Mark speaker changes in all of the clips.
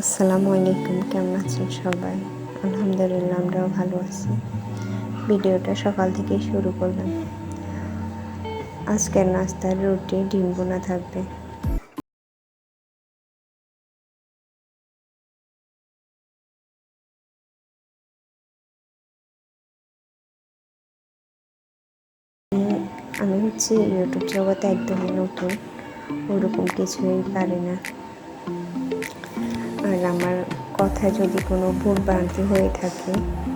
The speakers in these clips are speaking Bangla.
Speaker 1: আসসালামু আলাইকুম, কেমন আছেন সবাই? আলহামদুলিল্লাহ, আমরাও ভালো আছি। ভিডিওটা সকাল থেকেই শুরু করলাম। আজকের নাস্তার রুটি ডিম বোনা থাকবে। আমি ইউটিউব জগতে একদমই নতুন, ওরকম কিছুই পারি না। আর আমার কথা যদি কোনো ভুল ভ্রান্তি হয়ে থাকে,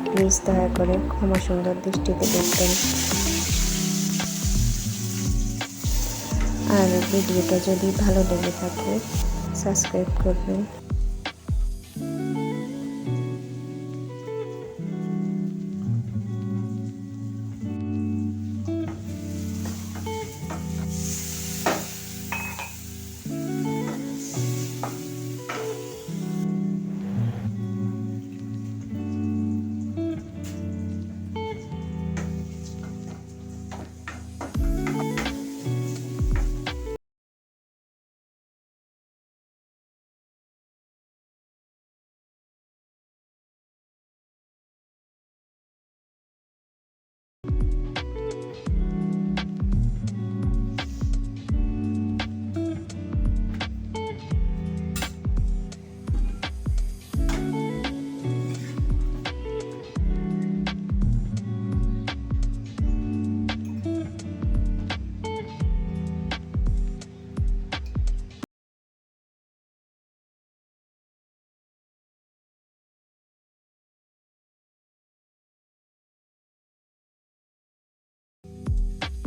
Speaker 1: প্লিজ দয়া করে ক্ষমা সুন্দর দৃষ্টিতে দেখবেন। আর ভিডিওটা যদি ভালো লেগে থাকে সাবস্ক্রাইব করবেন।